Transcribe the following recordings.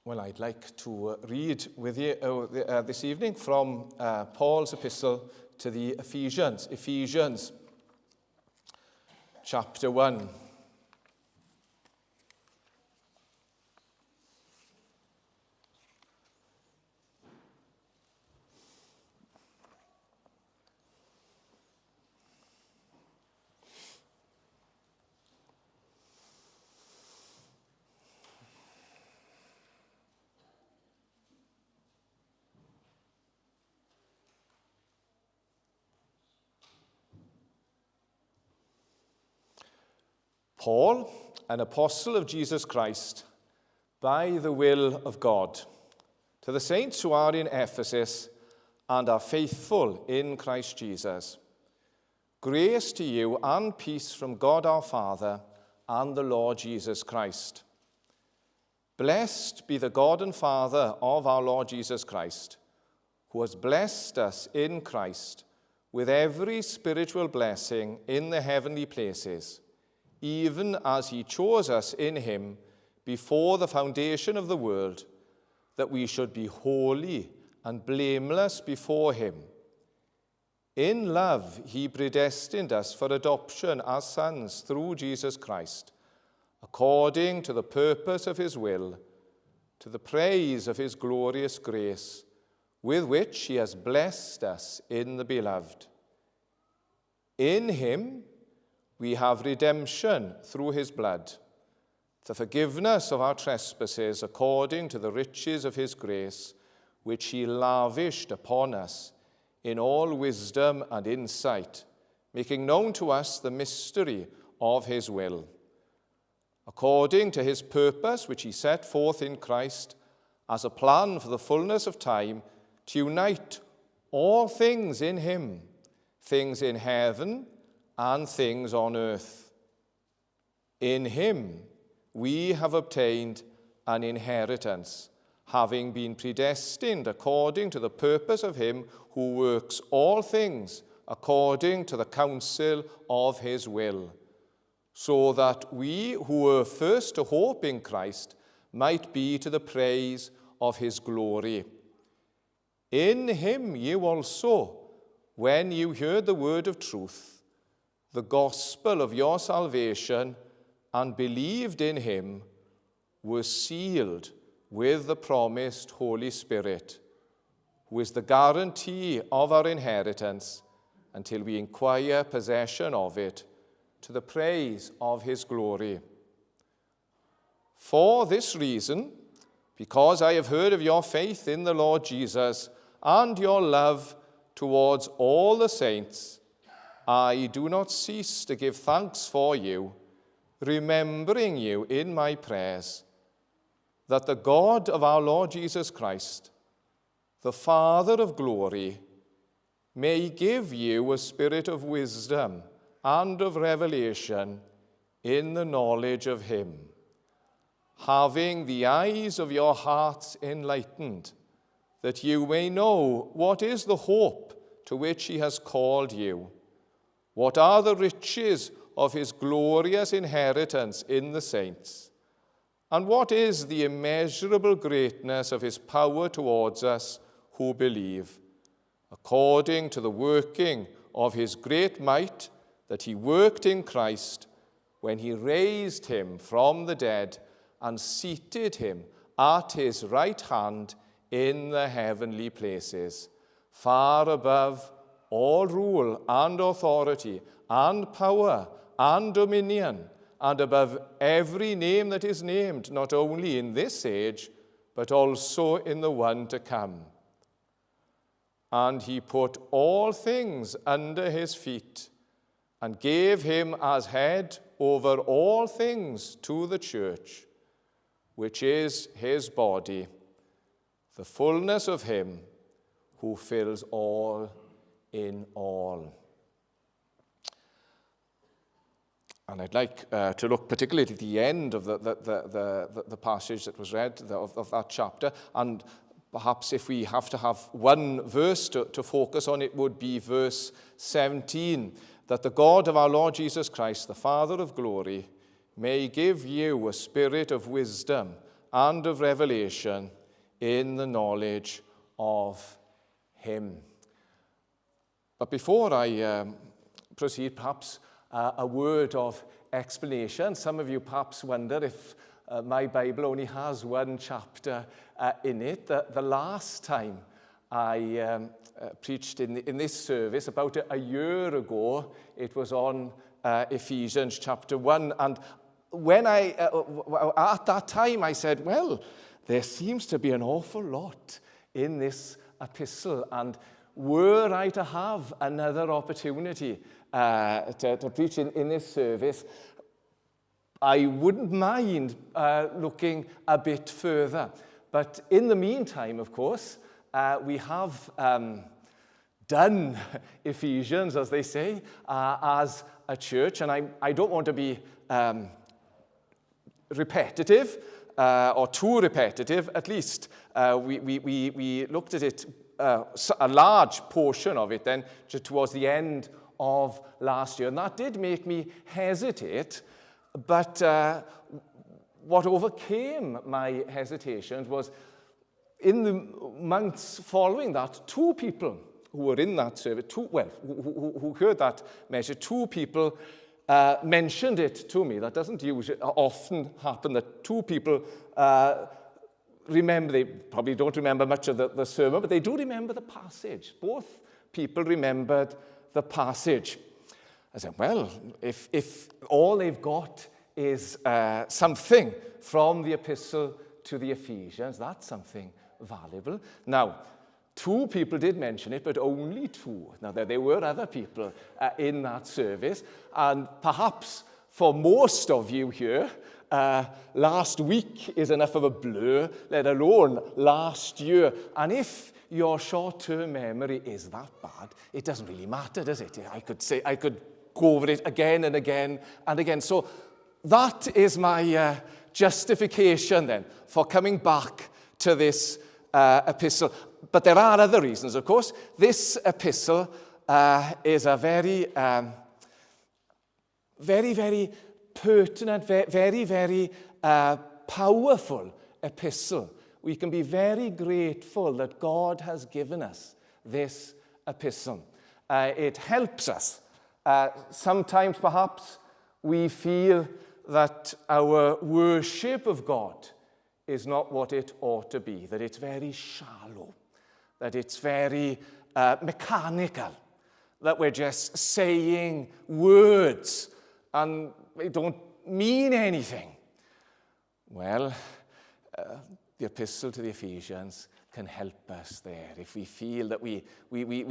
Well, I'd like to read with you this evening from Paul's epistle to the Ephesians. Ephesians chapter 1. Paul, an apostle of Jesus Christ, by the will of God, to the saints who are in Ephesus and are faithful in Christ Jesus. Grace to you and peace from God our Father and the Lord Jesus Christ. Blessed be the God and Father of our Lord Jesus Christ, who has blessed us in Christ with every spiritual blessing in the heavenly places, even as he chose us in him before the foundation of the world, that we should be holy and blameless before him. In love he predestined us for adoption as sons through Jesus Christ, according to the purpose of his will, to the praise of his glorious grace, with which he has blessed us in the Beloved. In him we have redemption through his blood, the forgiveness of our trespasses according to the riches of his grace, which he lavished upon us in all wisdom and insight, making known to us the mystery of his will, according to his purpose which he set forth in Christ as a plan for the fullness of time, to unite all things in him, things in heaven and things on earth. In him we have obtained an inheritance, having been predestined according to the purpose of him who works all things according to the counsel of his will, so that we who were first to hope in Christ might be to the praise of his glory. In him you also, when you heard the word of truth, the gospel of your salvation, and believed in him, were sealed with the promised Holy Spirit, who is the guarantee of our inheritance until we acquire possession of it, to the praise of his glory. For this reason, because I have heard of your faith in the Lord Jesus and your love towards all the saints, I do not cease to give thanks for you, remembering you in my prayers, that the God of our Lord Jesus Christ, the Father of glory, may give you a spirit of wisdom and of revelation in the knowledge of him, having the eyes of your hearts enlightened, that you may know what is the hope to which he has called you, what are the riches of his glorious inheritance in the saints, and what is the immeasurable greatness of his power towards us who believe, according to the working of his great might that he worked in Christ when he raised him from the dead and seated him at his right hand in the heavenly places, far above all rule and authority and power and dominion, and above every name that is named, not only in this age, but also in the one to come. And he put all things under his feet, and gave him as head over all things to the church, which is his body, the fullness of him who fills all in all. And I'd like to look particularly at the end of the passage that was read, of that chapter, and perhaps if we have to have one verse to focus on, it would be verse 17, that the God of our Lord Jesus Christ, the Father of glory, may give you a spirit of wisdom and of revelation in the knowledge of him. But before I proceed, perhaps a word of explanation. Some of you perhaps wonder if my Bible only has one chapter in it. The last time I preached in this service, about a year ago, it was on Ephesians chapter 1. And when at that time I said, well, there seems to be an awful lot in this epistle, and were I to have another opportunity to preach in this service, I wouldn't mind looking a bit further. But in the meantime, of course, we have done Ephesians, as they say, as a church, and I don't want to be repetitive, or too repetitive. At least we looked at it, a large portion of it then, just towards the end of last year, and that did make me hesitate. But what overcame my hesitations was, in the months following that, two people who were in that service, who heard that message, two people mentioned it to me. That doesn't usually often happen, that two people remember. They probably don't remember much of the sermon, but they do remember the passage. Both people remembered the passage. I said, well, if all they've got is something from the epistle to the Ephesians, that's something valuable. Now, two people did mention it, but only two. Now, there were other people in that service, and perhaps for most of you here, last week is enough of a blur, let alone last year. And if your short-term memory is that bad, it doesn't really matter, does it? I could go over it again and again and again. So that is my justification then for coming back to this epistle. But there are other reasons, of course. This epistle is a very, very pertinent, very, very powerful epistle. We can be very grateful that God has given us this epistle. It helps us. Sometimes, perhaps, we feel that our worship of God is not what it ought to be, that it's very shallow, that it's very mechanical, that we're just saying words and they don't mean anything. Well, the epistle to the Ephesians can help us there. If we feel that we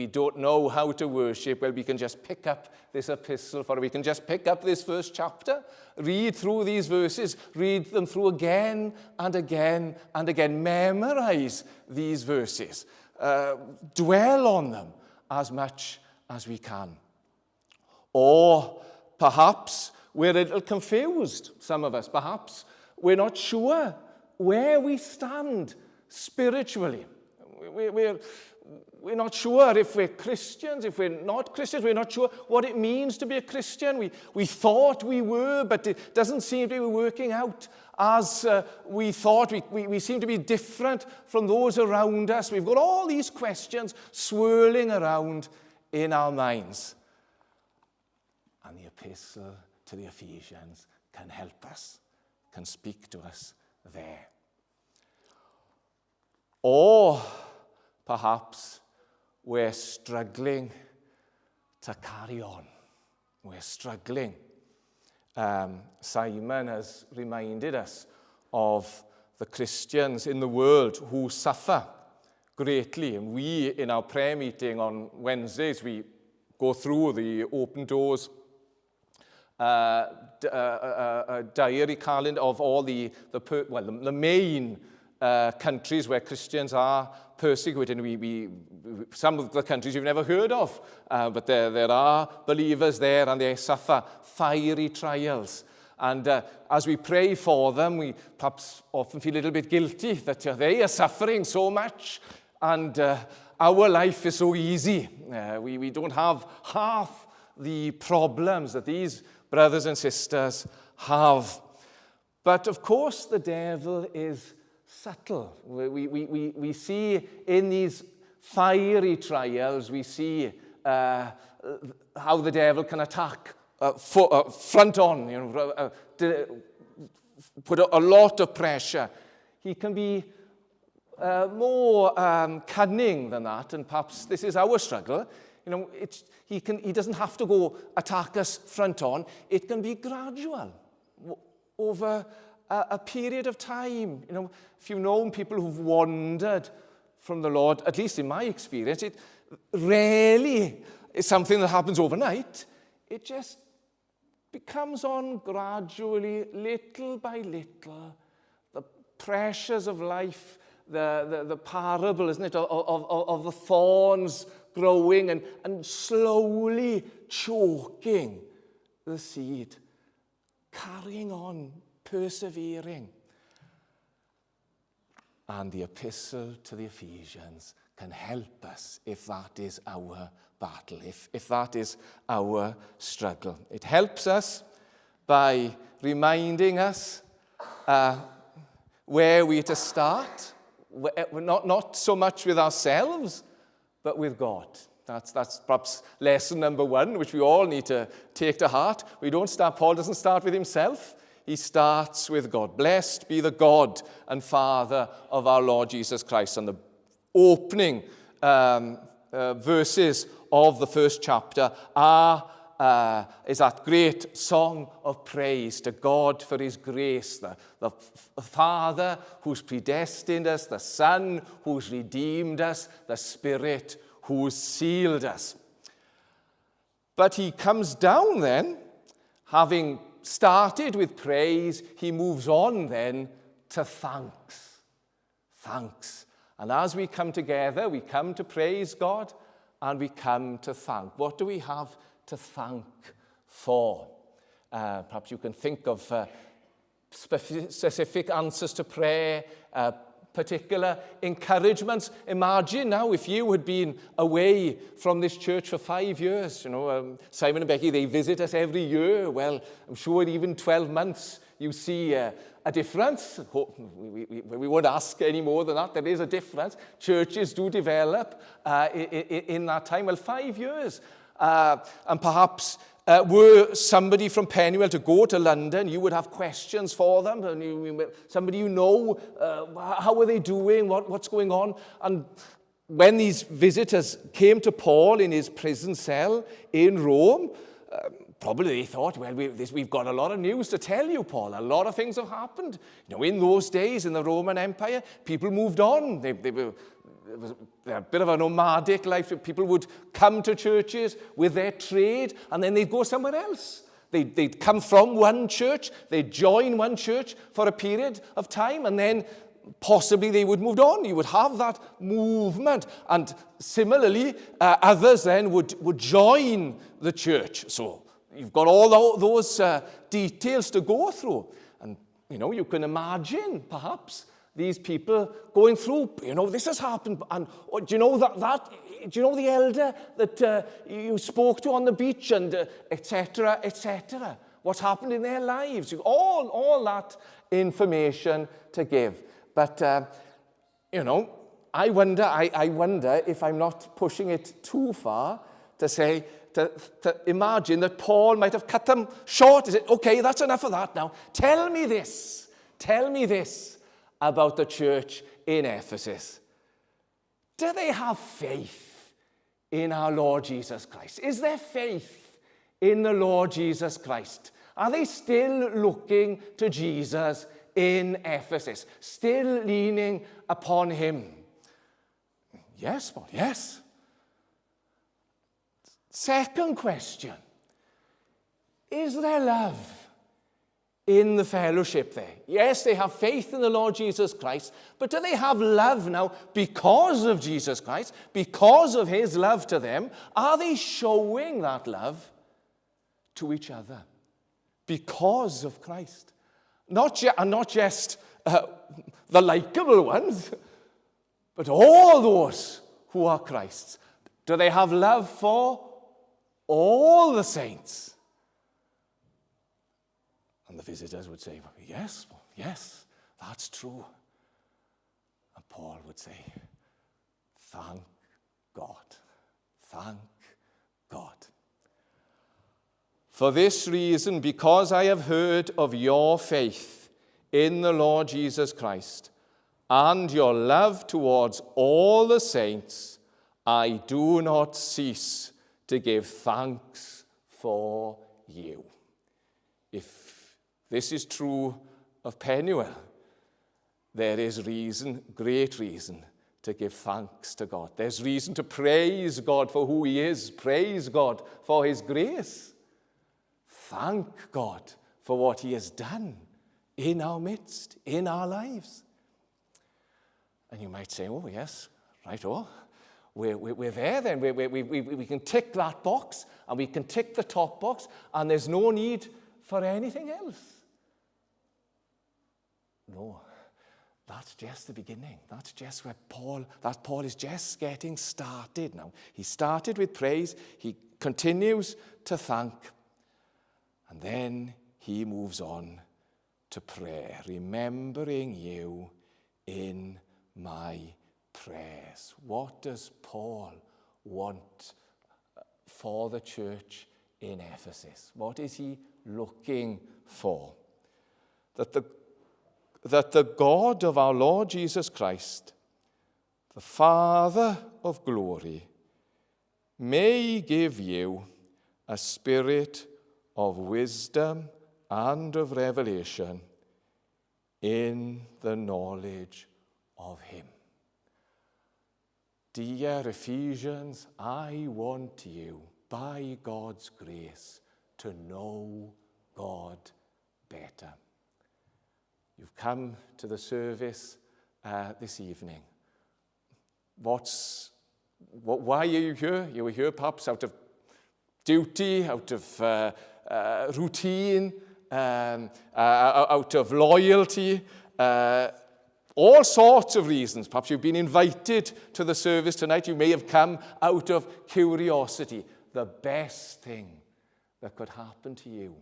don't know how to worship, well, we can just pick up this epistle, we can just pick up this first chapter, read through these verses, read them through again and again and again, memorize these verses, dwell on them as much as we can. Or perhaps we're a little confused, some of us. Perhaps we're not sure where we stand spiritually. We're not sure if we're Christians, if we're not Christians. We're not sure what it means to be a Christian. We thought we were, but it doesn't seem to be working out as we thought. We seem to be different from those around us. We've got all these questions swirling around in our minds. And the epistle to the Ephesians can help us, can speak to us there. Or perhaps we're struggling to carry on. We're struggling. Simon has reminded us of the Christians in the world who suffer greatly. And we, in our prayer meeting on Wednesdays, we go through the Open Doors diary calendar of all the main countries where Christians are persecuted. And some of the countries you've never heard of, but there are believers there, and they suffer fiery trials. And as we pray for them, we perhaps often feel a little bit guilty that they are suffering so much, and our life is so easy. We don't have half the problems that these brothers and sisters have. But of course, the devil is subtle. We see in these fiery trials, we see how the devil can attack front on, put a lot of pressure. He can be more cunning than that, and perhaps this is our struggle. He doesn't have to go attack us front on. It can be gradual over a period of time. If you've known people who've wandered from the Lord, at least in my experience, it rarely is something that happens overnight. It just becomes on gradually, little by little. The pressures of life, the parable, isn't it, of the thorns growing and slowly choking the seed, carrying on, persevering. And the epistle to the Ephesians can help us if that is our battle, if that is our struggle. It helps us by reminding us where we're to start, not so much with ourselves, but with God. That's perhaps lesson number one, which we all need to take to heart. Paul doesn't start with himself. He starts with God. Blessed be the God and Father of our Lord Jesus Christ. And the opening verses of the first chapter is that great song of praise to God for his grace, the Father who's predestined us, the Son who's redeemed us, the Spirit who's sealed us. But he comes down then, having started with praise, he moves on then to thanks. Thanks. And as we come together, we come to praise God and we come to thank. What do we have to thank for? Perhaps you can think of specific answers to prayer, particular encouragements. Imagine now if you had been away from this church for 5 years. Simon and Becky, they visit us every year. Well, I'm sure even 12 months you see a difference. We won't ask any more than that. There is a difference. Churches do develop in that time. Well, 5 years. And perhaps were somebody from Pennywell to go to London, you would have questions for them. And somebody how are they doing? What's going on? And when these visitors came to Paul in his prison cell in Rome, probably they thought, well, we've got a lot of news to tell you, Paul. A lot of things have happened. In those days, in the Roman Empire, people moved on. It was a bit of a nomadic life. People would come to churches with their trade, and then they'd go somewhere else. They'd come from one church, they'd join one church for a period of time, and then possibly they would move on. You would have that movement. And similarly, others then would join the church. So you've got all those details to go through. And, you can imagine, perhaps, these people going through, this has happened. And do you know do you know the elder that you spoke to on the beach, and etc., etc.? What's happened in their lives? All that information to give. But, I wonder if I'm not pushing it too far to say, to imagine that Paul might have cut them short. He said, okay, that's enough of that now. Tell me this about the church in Ephesus. Do they have faith in our Lord Jesus Christ? Is there faith in the Lord Jesus Christ? Are they still looking to Jesus in Ephesus? Still leaning upon him? Yes, Paul, yes. Second question. Is there love in the fellowship there? Yes, they have faith in the Lord Jesus Christ, but do they have love now because of Jesus Christ, because of his love to them? Are they showing that love to each other because of Christ? Not just the likable ones, but all those who are Christ's. Do they have love for all the saints? And the visitors would say, yes, that's true. And Paul would say, thank God. Thank God. For this reason, because I have heard of your faith in the Lord Jesus Christ and your love towards all the saints, I do not cease to give thanks for you. If this is true of Penuel, there is reason, great reason, to give thanks to God. There's reason to praise God for who he is, praise God for his grace. Thank God for what he has done in our midst, in our lives. And you might say, oh yes, right, we're there then. We can tick that box, and we can tick the top box, and there's no need for anything else. No, that's just the beginning. That's just where Paul is just getting started now. He started with praise. He continues to thank. And then he moves on to prayer, remembering you in my prayers. What does Paul want for the church in Ephesus? What is he looking for? That the God of our Lord Jesus Christ, the Father of glory, may give you a spirit of wisdom and of revelation in the knowledge of him. Dear Ephesians, I want you, by God's grace, to know God better. You've come to the service this evening. Why are you here? You were here perhaps out of duty, out of routine, out of loyalty, all sorts of reasons. Perhaps you've been invited to the service tonight. You may have come out of curiosity. The best thing that could happen to you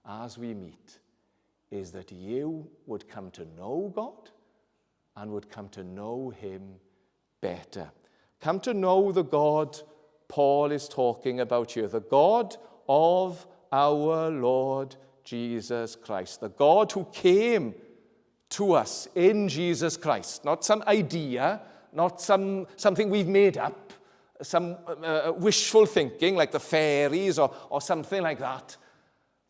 as we meet is that you would come to know God and would come to know him better. Come to know the God Paul is talking about here, the God of our Lord Jesus Christ, the God who came to us in Jesus Christ, not some idea, not something we've made up, some wishful thinking like the fairies or something like that.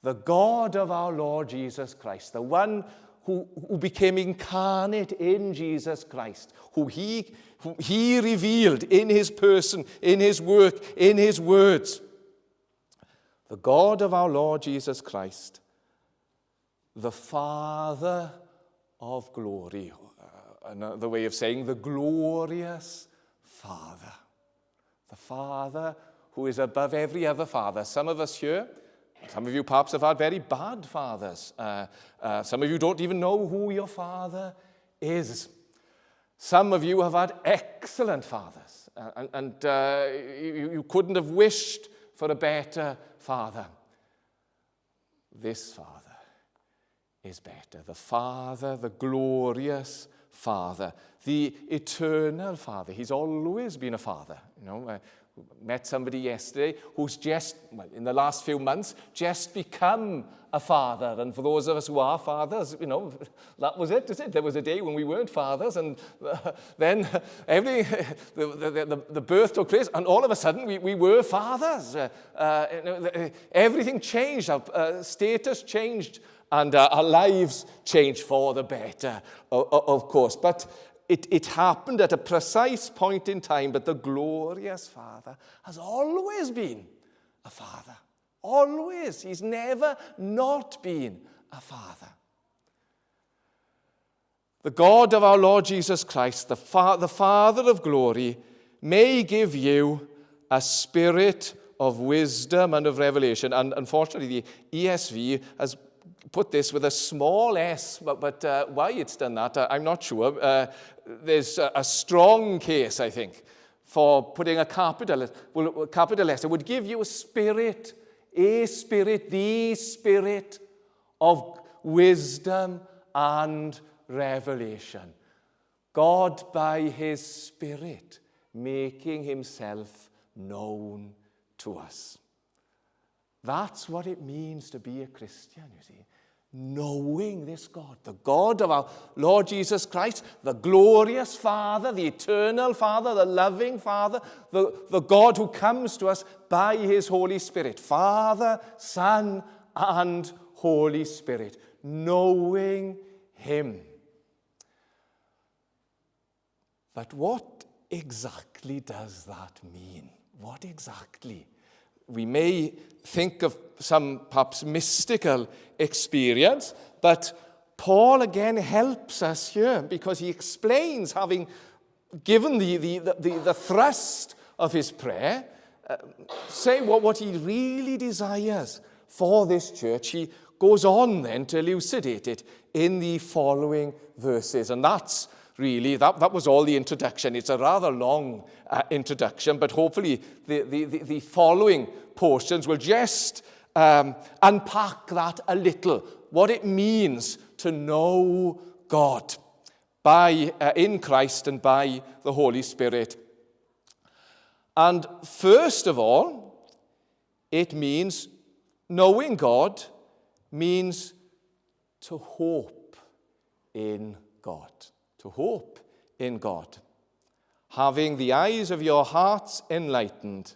The God of our Lord Jesus Christ, the one who became incarnate in Jesus Christ, who he revealed in his person, in his work, in his words. The God of our Lord Jesus Christ, the Father of glory, another way of saying the glorious Father. The Father who is above every other father. Some of us here, some of you perhaps have had very bad fathers. Some of you don't even know who your father is. Some of you have had excellent fathers, and you couldn't have wished for a better father. This Father is better. The Father, the glorious Father, the eternal Father. He's always been a father. Met somebody yesterday who's just, in the last few months, just become a father. And for those of us who are fathers, that was it, is it? There was a day when we weren't fathers, and then the birth took place, and all of a sudden we were fathers. Everything changed, our status changed, and our lives changed for the better, of course. But it happened at a precise point in time, but the glorious Father has always been a father. Always. He's never not been a father. The God of our Lord Jesus Christ, the Father of glory, may give you a spirit of wisdom and of revelation. And unfortunately, the ESV has put this with a small s, but why it's done that, I'm not sure. There's a strong case, I think, for putting a capital S. It would give you the Spirit of wisdom and revelation. God, by his Spirit, making himself known to us. That's what it means to be a Christian, you see. Knowing this God, the God of our Lord Jesus Christ, the glorious Father, the eternal Father, the loving Father, the God who comes to us by his Holy Spirit. Father, Son, and Holy Spirit. Knowing him. But what exactly does that mean? What exactly? We may think of some perhaps mystical experience, but Paul again helps us here because he explains, having given the thrust of his prayer, say what he really desires for this church. He goes on then to elucidate it in the following verses, and that's really, that was all the introduction. It's a rather long introduction, but hopefully the following portions will just unpack that a little, what it means to know God in Christ and by the Holy Spirit. And first of all, it means, knowing God means to hope in God. To hope in God, having the eyes of your hearts enlightened,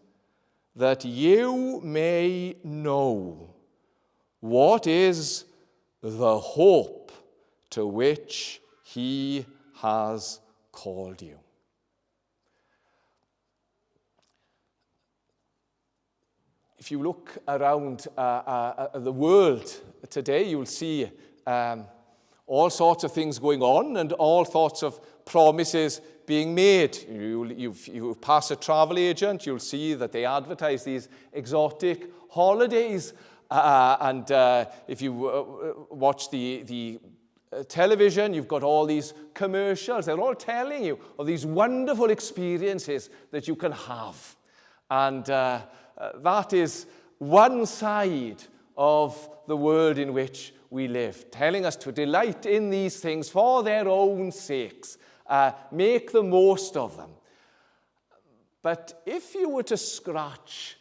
that you may know what is the hope to which he has called you. If you look around the world today, you'll see all sorts of things going on and all sorts of promises being made. You pass a travel agent, you'll see that they advertise these exotic holidays. And if you watch the television, you've got all these commercials. They're all telling you of these wonderful experiences that you can have. And that is one side of the world in which we live, telling us to delight in these things for their own sakes, make the most of them. But if you were to scratch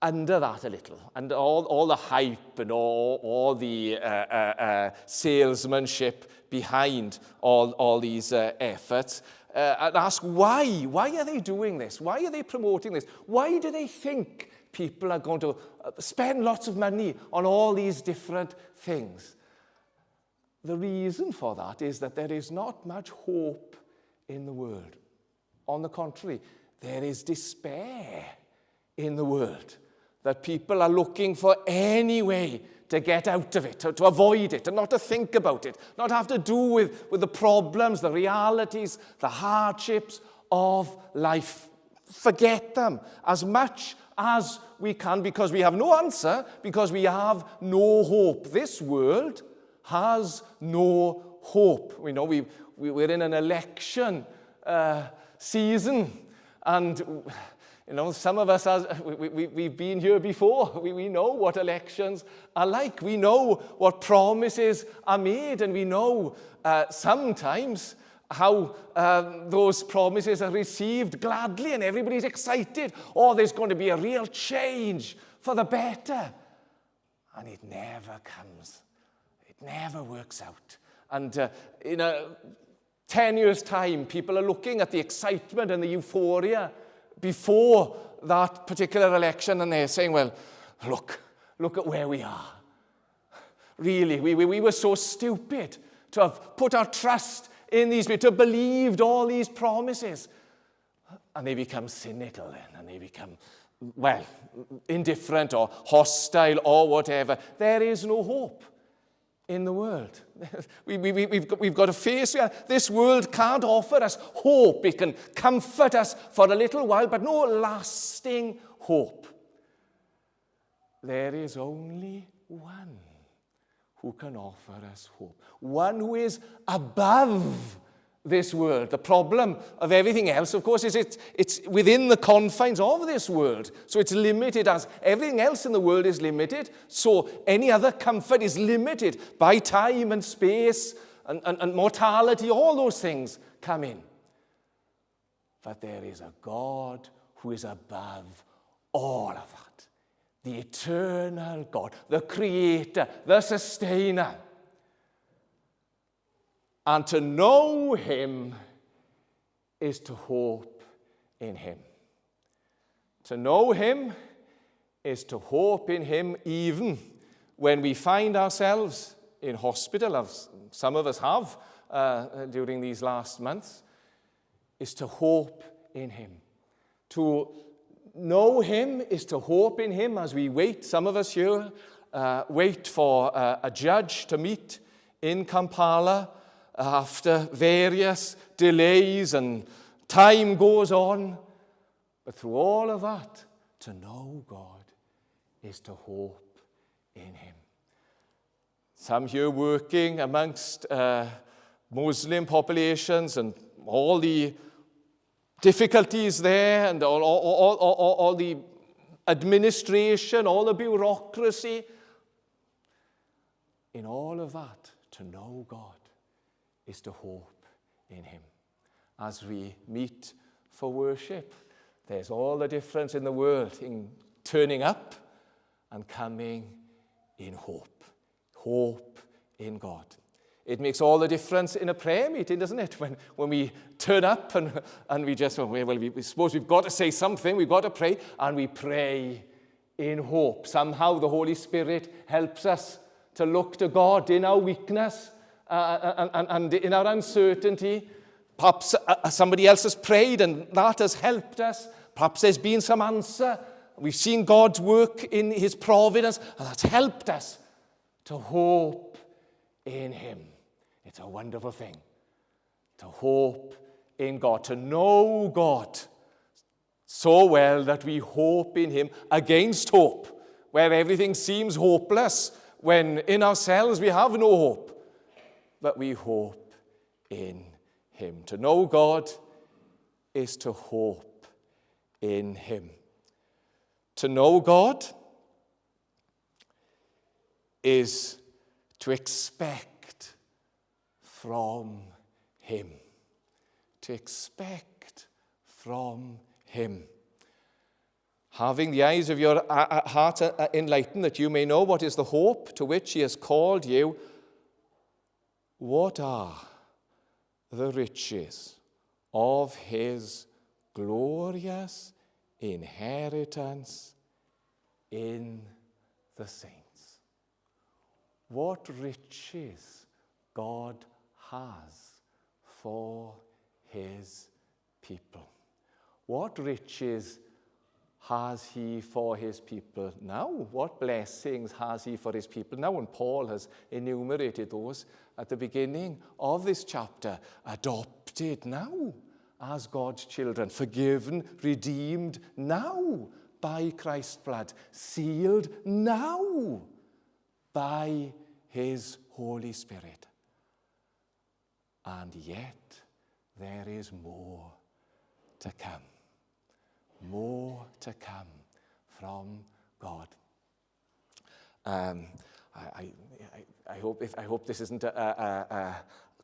under that a little, and all the hype and all the salesmanship behind all these efforts, and ask why are they doing this? Why are they promoting this? Why do they think people are going to spend lots of money on all these different things? The reason for that is that there is not much hope in the world. On the contrary, there is despair in the world, that people are looking for any way to get out of it, to avoid it, and not to think about it, not have to do with the problems, the realities, the hardships of life. Forget them as much as we can, because we have no answer, because we have no hope. This world has no hope. We know we're in an election season, and some of us, we've been here before. We know what elections are like. We know what promises are made, and we know sometimes how those promises are received gladly, and everybody's excited. Oh, there's going to be a real change for the better. And it never comes. It never works out. And in 10 years' time, people are looking at the excitement and the euphoria before that particular election, and they're saying, well, look at where we are. Really, we were so stupid to have put our trust in these people, to have believed all these promises. And they become cynical then, and they become, well, indifferent or hostile or whatever. There is no hope in the world. We've got to face this world can't offer us hope. It can comfort us for a little while, but no lasting hope. There is only one who can offer us hope. One who is above this world. The problem of everything else, of course, is it's within the confines of this world. So it's limited, as everything else in the world is limited. So any other comfort is limited by time and space and mortality. All those things come in. But there is a God who is above all of that. The eternal God, the creator, the sustainer. And to know him is to hope in him. To know him is to hope in him even when we find ourselves in hospital, as some of us have during these last months, is to hope in him. To know him is to hope in him as we wait. Some of us here wait for a judge to meet in Kampala after various delays and time goes on. But through all of that, to know God is to hope in him. Some here working amongst Muslim populations and all the difficulties there and all the administration, all the bureaucracy. In all of that, to know God is to hope in him. As we meet for worship, there's all the difference in the world in turning up and coming in hope. Hope in God. It makes all the difference in a prayer meeting, doesn't it? When we turn up and we just, we suppose we've got to say something, we've got to pray, and we pray in hope. Somehow the Holy Spirit helps us to look to God in our weakness and in our uncertainty. Perhaps somebody else has prayed and that has helped us. Perhaps there's been some answer. We've seen God's work in his providence, and that's helped us to hope in him. It's a wonderful thing to hope in God, to know God so well that we hope in him against hope, where everything seems hopeless, when in ourselves we have no hope. But we hope in him. To know God is to hope in him. To know God is to expect from him. To expect from him. Having the eyes of your heart enlightened, that you may know what is the hope to which he has called you. What are the riches of his glorious inheritance in the saints? What riches God has for his people. What riches has he for his people now? What blessings has he for his people now? And Paul has enumerated those at the beginning of this chapter. Adopted now as God's children, forgiven, redeemed now by Christ's blood, sealed now by his Holy Spirit. And yet there is more to come. More to come from God. I hope this isn't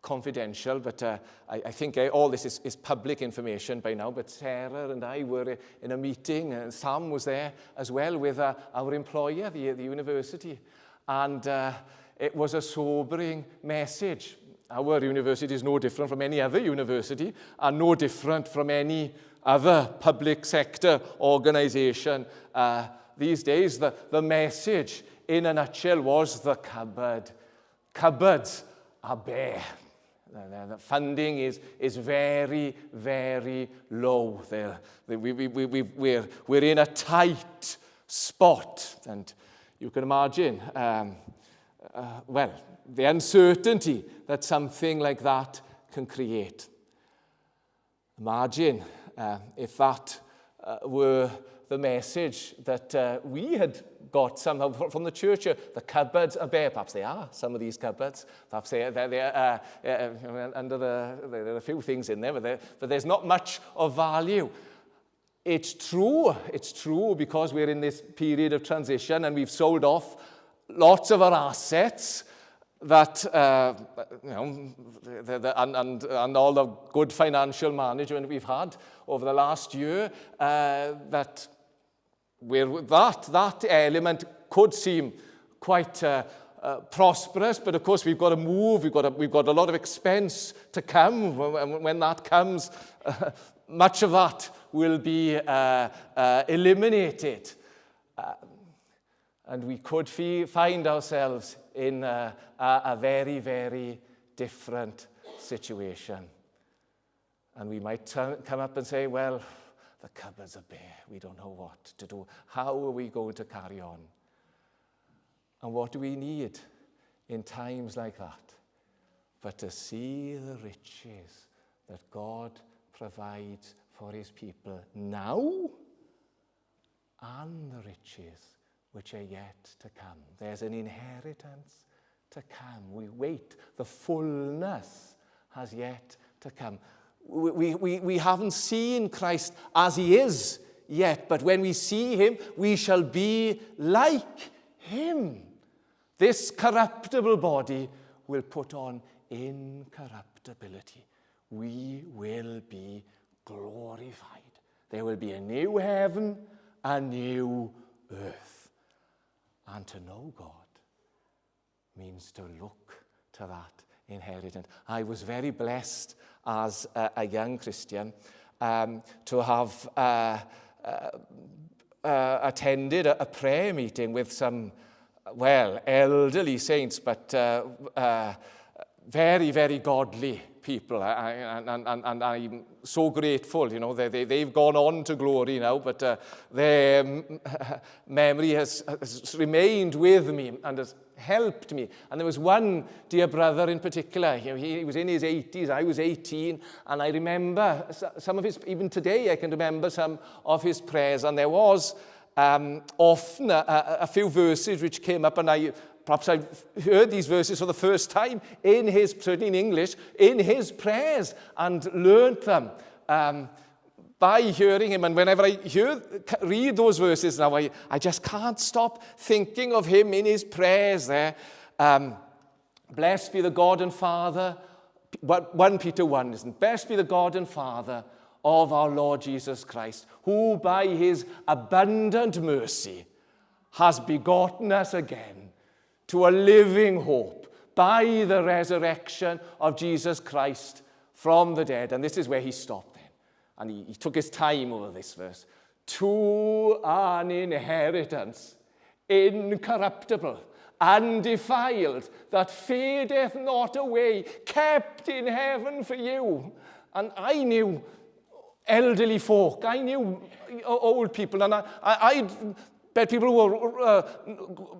confidential, but I think all this is public information by now. But Sarah and I were in a meeting, and Sam was there as well with our employer, the university, and it was a sobering message. Our university is no different from any other university, and no different from any other public sector organization. These days, the message in a nutshell was the cupboard. Cupboards are bare. The funding is very, very low. We're in a tight spot, and you can imagine, the uncertainty that something like that can create. Imagine if that were the message that we had got somehow from the church. The cupboards are bare. Perhaps they are, some of these cupboards. Perhaps they're under there are a few things in there, but there's not much of value. It's true because we're in this period of transition and we've sold off lots of our assets that, and all the good financial management we've had over the last year, that element could seem quite prosperous, but of course we've got to move. We've got a lot of expense to come. When that comes, much of that will be eliminated, and we could find ourselves in a very, very different situation. And we might come up and say, well, the cupboards are bare. We don't know what to do. How are we going to carry on? And what do we need in times like that? But to see the riches that God provides for his people now and the riches which are yet to come. There's an inheritance to come. We wait. The fullness has yet to come. We haven't seen Christ as he is yet, but when we see him, we shall be like him. This corruptible body will put on incorruptibility. We will be glorified. There will be a new heaven, a new earth. And to know God means to look to that inheritance. I was very blessed as a young Christian to have attended a prayer meeting with some, elderly saints, but very, very godly people. And I'm so grateful, they've gone on to glory now, but their memory has remained with me and has helped me. And there was one dear brother in particular. He was in his 80s, I was 18, and I remember some of his, even today I can remember some of his prayers, and there was often a few verses which came up, and perhaps I heard these verses for the first time in English, in his prayers, and learnt them by hearing him. And whenever I read those verses now, I just can't stop thinking of him in his prayers there. Blessed be the God and Father, 1 Peter 1, isn't it? Blessed be the God and Father of our Lord Jesus Christ, who by his abundant mercy has begotten us again to a living hope by the resurrection of Jesus Christ from the dead. And this is where he stopped then. And he took his time over this verse. To an inheritance incorruptible, undefiled, that fadeth not away, kept in heaven for you. And I knew elderly folk, I knew old people, and I bet people who were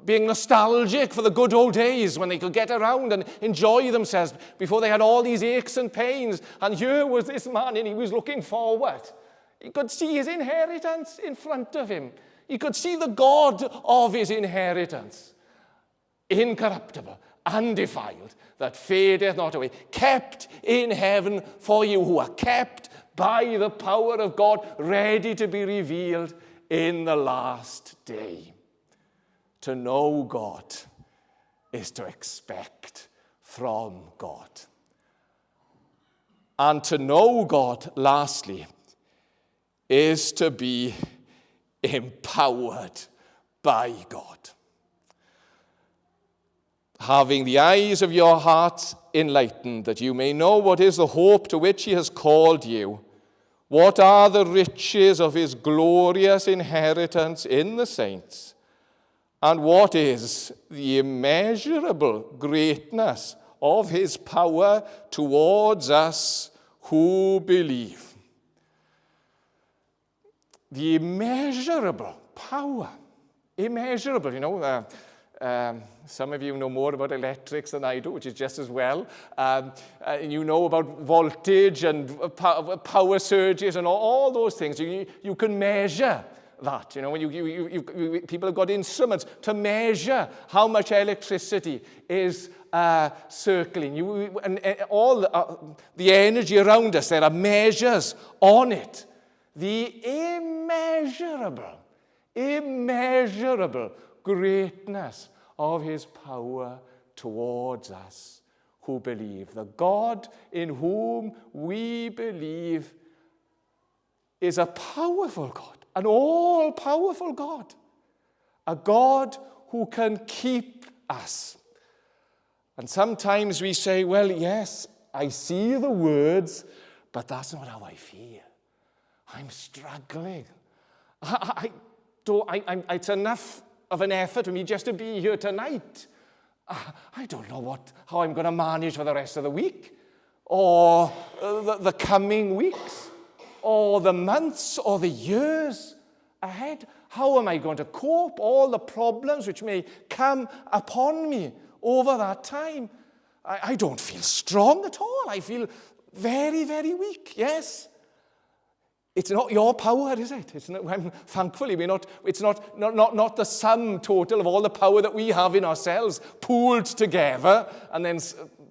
being nostalgic for the good old days when they could get around and enjoy themselves before they had all these aches and pains. And here was this man, and he was looking forward. He could see his inheritance in front of him. He could see the God of his inheritance, incorruptible, undefiled, that fadeth not away, kept in heaven for you, who are kept by the power of God, ready to be revealed in the last day. To know God is to expect from God. And to know God, lastly, is to be empowered by God. Having the eyes of your hearts enlightened, that you may know what is the hope to which he has called you, what are the riches of his glorious inheritance in the saints, and what is the immeasurable greatness of his power towards us who believe. The immeasurable power. Immeasurable, some of you know more about electrics than I do, which is just as well. You know about voltage and power surges and all those things. You can measure that. You know, when people have got instruments to measure how much electricity is circling. And all the energy around us, there are measures on it. The immeasurable greatness of his power towards us who believe. The God in whom we believe is a powerful God, an all-powerful God, a God who can keep us. And sometimes we say, well, yes, I see the words, but that's not how I feel. I'm struggling. It's enough of an effort for me just to be here tonight. I don't know how I'm going to manage for the rest of the week, or the coming weeks, or the months, or the years ahead. How am I going to cope? All the problems which may come upon me over that time. I don't feel strong at all. I feel very, very weak. Yes. It's not your power, is it? It's not, thankfully, it's not the sum total of all the power that we have in ourselves pooled together, and then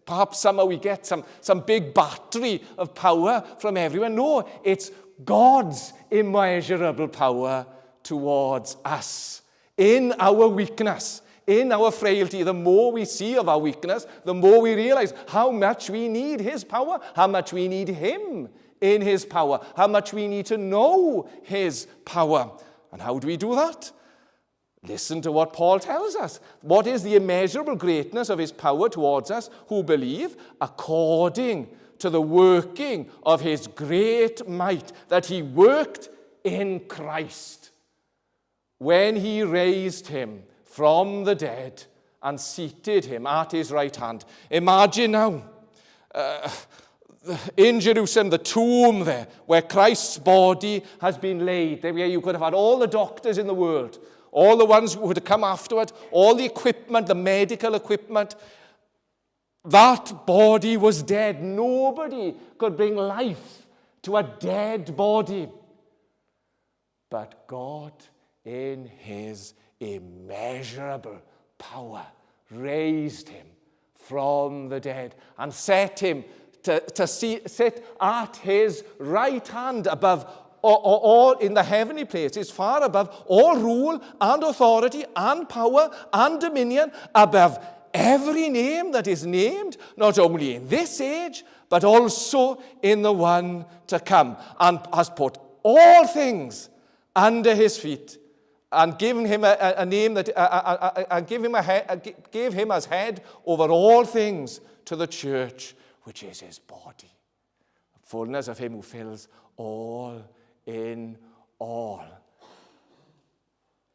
perhaps somehow we get some big battery of power from everyone. No, it's God's immeasurable power towards us in our weakness, in our frailty. The more we see of our weakness, the more we realize how much we need his power, how much we need him in his power, how much we need to know his power. And how do we do that? Listen to what Paul tells us. What is the immeasurable greatness of his power towards us who believe? According to the working of his great might that he worked in Christ when he raised him from the dead and seated him at his right hand. Imagine now, in Jerusalem, the tomb there, where Christ's body has been laid, there where you could have had all the doctors in the world, all the ones who would have come afterward, all the equipment, the medical equipment. That body was dead. Nobody could bring life to a dead body. But God, in his immeasurable power, raised him from the dead and set him to sit at his right hand above all in the heavenly places, far above all rule and authority and power and dominion, above every name that is named, not only in this age, but also in the one to come, and has put all things under his feet, and given him a name that, and gave him as head over all things to the church, which is his body, the fullness of him who fills all in all.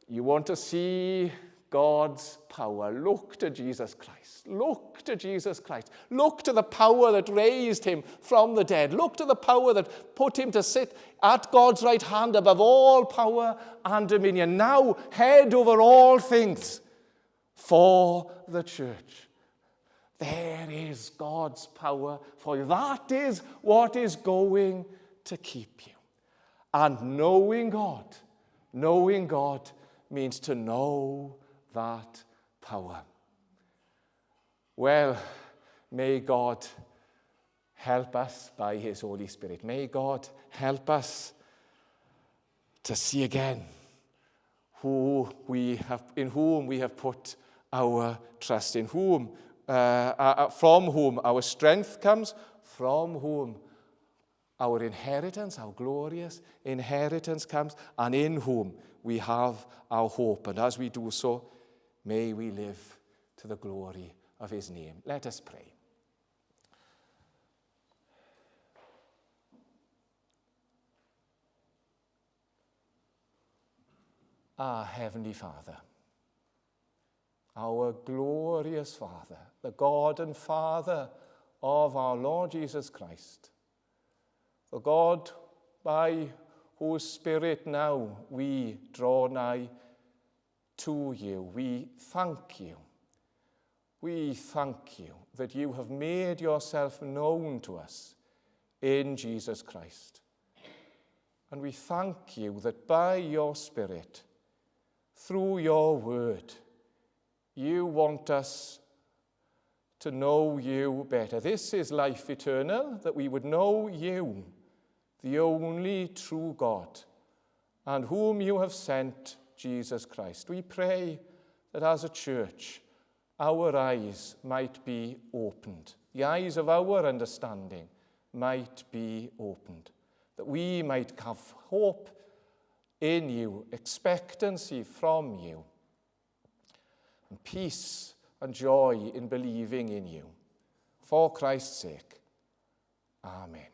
You want to see God's power? Look to Jesus Christ. Look to Jesus Christ. Look to the power that raised him from the dead. Look to the power that put him to sit at God's right hand above all power and dominion, now head over all things for the church. There is God's power for you. That is what is going to keep you. And knowing God means to know that power. Well, may God help us by his Holy Spirit. May God help us to see again in whom we have put our trust, in whom from whom our strength comes, from whom our inheritance, our glorious inheritance comes, and in whom we have our hope. And as we do so, may we live to the glory of his name. Let us pray. Our Heavenly Father, our glorious Father, the God and Father of our Lord Jesus Christ, the God by whose Spirit now we draw nigh to you, we thank you. We thank you that you have made yourself known to us in Jesus Christ. And we thank you that by your Spirit, through your word, you want us to know you better. This is life eternal, that we would know you, the only true God, and whom you have sent, Jesus Christ. We pray that as a church, our eyes might be opened, the eyes of our understanding might be opened, that we might have hope in you, expectancy from you, and peace and joy in believing in you. For Christ's sake, amen.